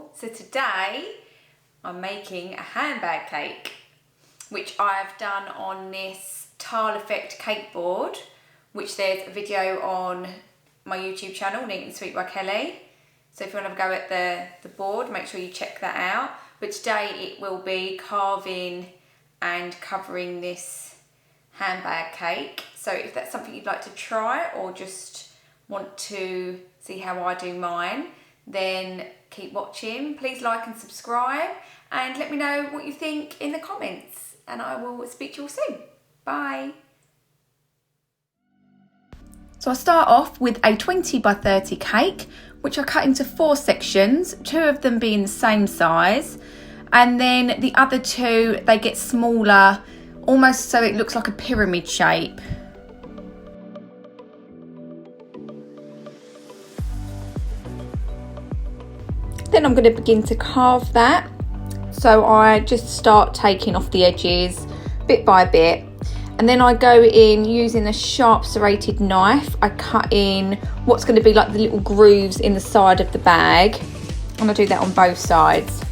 channel. So today I'm making a handbag cake, which I've done on this tile effect cake board, which there's a video on my YouTube channel, Neat and Sweet by Kelly. So if you want to have a go at the board, make sure you check that out. But today it will be carving and covering this handbag cake. So if that's something you'd like to try or just want to see how I do mine, then keep watching. Please like and subscribe and let me know what you think in the comments, and I will speak to you all soon. Bye. So I start off with a 20 by 30 cake, which I cut into 4 sections, 2 of them being the same size, and then the other 2, they get smaller, almost so it looks like a pyramid shape. Then I'm going to begin to carve that. So I just start taking off the edges bit by bit, and then I go in using a sharp serrated knife. I cut in what's going to be like the little grooves in the side of the bag, and I do that on both sides.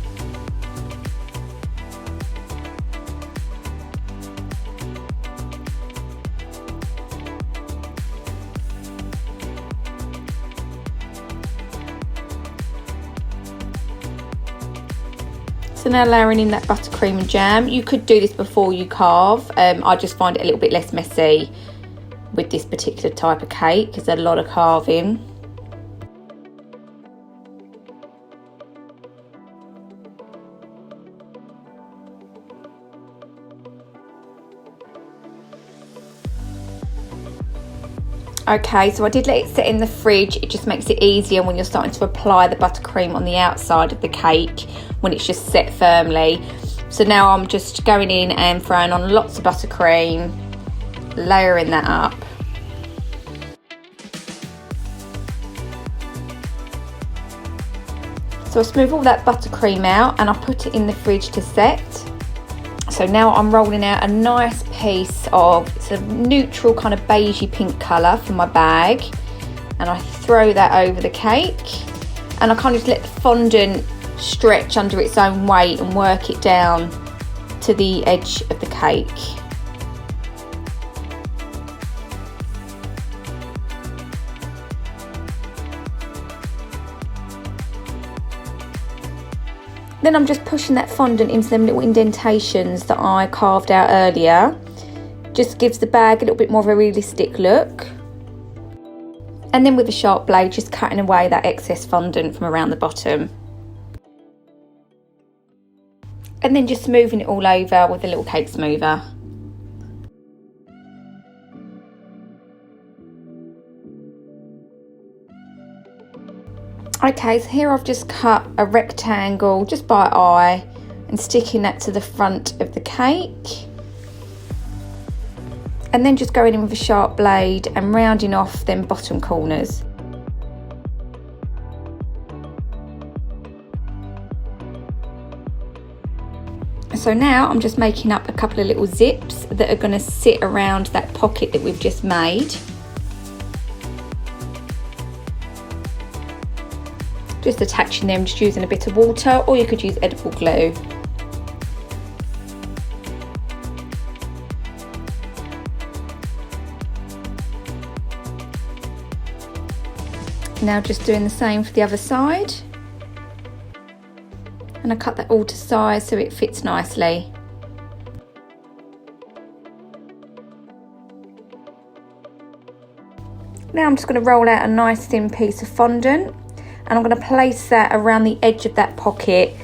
So now layering in that buttercream and jam. You could do this before you carve. I just find it a little bit less messy with this particular type of cake because there's a lot of carving. Okay, so I did let it sit in the fridge. It just makes it easier when you're starting to apply the buttercream on the outside of the cake when it's just set firmly. So now I'm just going in and throwing on lots of buttercream, layering that up. So I smooth all that buttercream out and I put it in the fridge to set. So now I'm rolling out a nice piece of, it's a neutral kind of beigey pink colour for my bag, and I throw that over the cake, and I kind of just let the fondant stretch under its own weight and work it down to the edge of the cake. Then I'm just pushing that fondant into them little indentations that I carved out earlier. Just gives the bag a little bit more of a realistic look. And then with a sharp blade, just cutting away that excess fondant from around the bottom. And then just smoothing it all over with a little cake smoother. Okay, so here I've just cut a rectangle just by eye and sticking that to the front of the cake. And then just going in with a sharp blade and rounding off them bottom corners. So now I'm just making up a couple of little zips that are going to sit around that pocket that we've just made. Just attaching them, just using a bit of water, or you could use edible glue. Now just doing the same for the other side. And I cut that all to size so it fits nicely. Now I'm just going to roll out a nice thin piece of fondant, and I'm going to place that around the edge of that pocket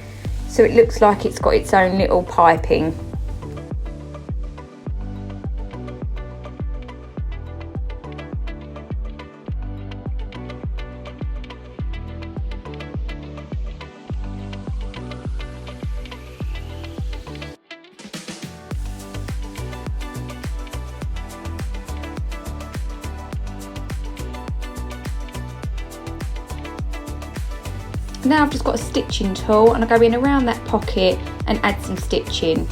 so it looks like it's got its own little piping. Now I've just got a stitching tool and I go in around that pocket and add some stitching.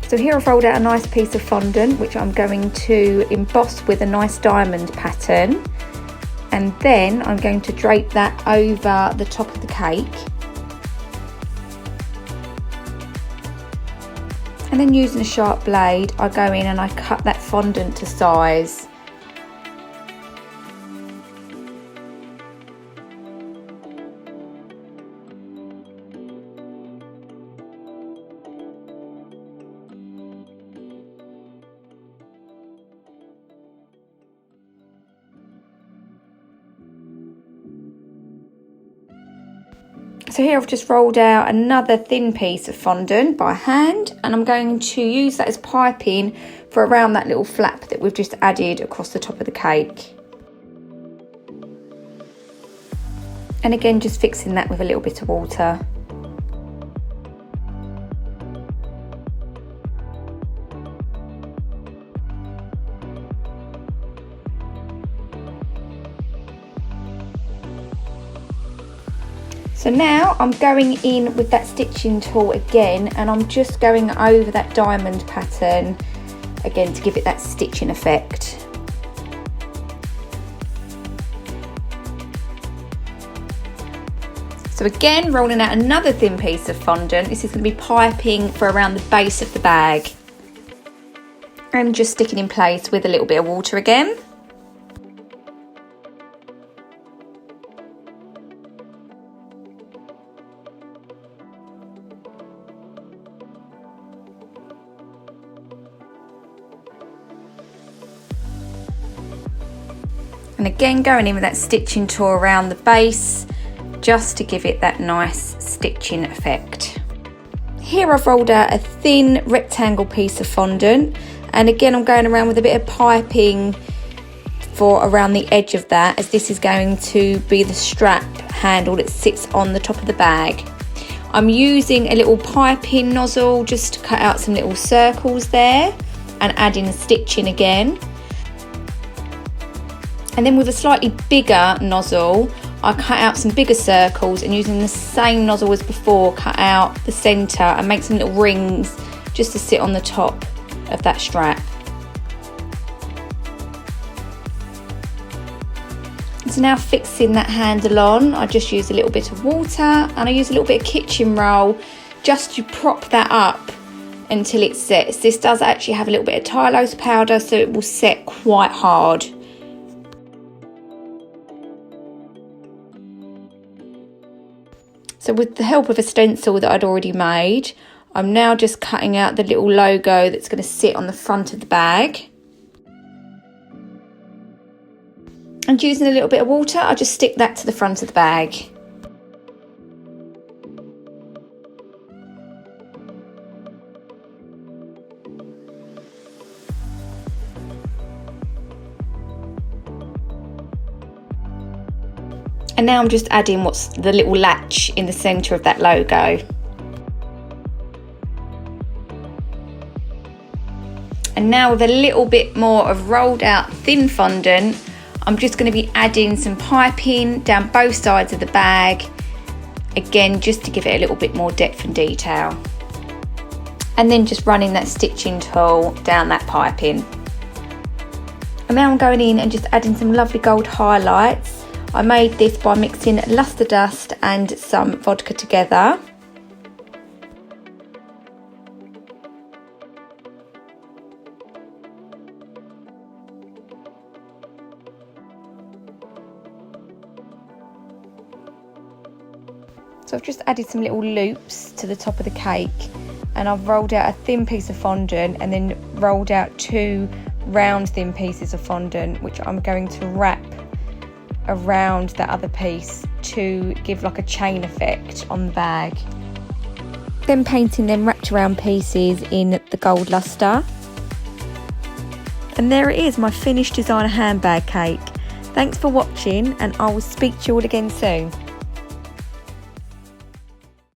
So here I've rolled out a nice piece of fondant which I'm going to emboss with a nice diamond pattern, And then I'm going to drape that over the top of the cake. And then using a sharp blade, I go in and I cut that fondant to size. So here I've just rolled out another thin piece of fondant by hand, and I'm going to use that as piping for around that little flap that we've just added across the top of the cake. And again, just fixing that with a little bit of water. So now I'm going in with that stitching tool again, and I'm just going over that diamond pattern again to give it that stitching effect. So again, rolling out another thin piece of fondant. This is going to be piping for around the base of the bag. And just sticking in place with a little bit of water again. And again, going in with that stitching tool around the base, just to give it that nice stitching effect. Here I've rolled out a thin rectangle piece of fondant, and again I'm going around with a bit of piping for around the edge of that, as this is going to be the strap handle that sits on the top of the bag. I'm using a little piping nozzle just to cut out some little circles there and adding the stitching again. And then with a slightly bigger nozzle, I cut out some bigger circles, and using the same nozzle as before, cut out the centre and make some little rings just to sit on the top of that strap. So now fixing that handle on, I just use a little bit of water and I use a little bit of kitchen roll just to prop that up until it sets. This does actually have a little bit of Tylose powder, so it will set quite hard. So with the help of a stencil that I'd already made, I'm now just cutting out the little logo that's going to sit on the front of the bag. And using a little bit of water, I just stick that to the front of the bag. And now I'm just adding what's the little latch in the centre of that logo. And now with a little bit more of rolled out thin fondant, I'm just going to be adding some piping down both sides of the bag, again just to give it a little bit more depth and detail. And then just running that stitching tool down that piping. And now I'm going in and just adding some lovely gold highlights. I made this by mixing luster dust and some vodka together. So I've just added some little loops to the top of the cake, and I've rolled out a thin piece of fondant and then rolled out two round thin pieces of fondant, which I'm going to wrap around that other piece to give like a chain effect on the bag. Then painting them wrapped around pieces in the gold luster. And there it is, my finished designer handbag cake. Thanks for watching, and I will speak to you all again soon.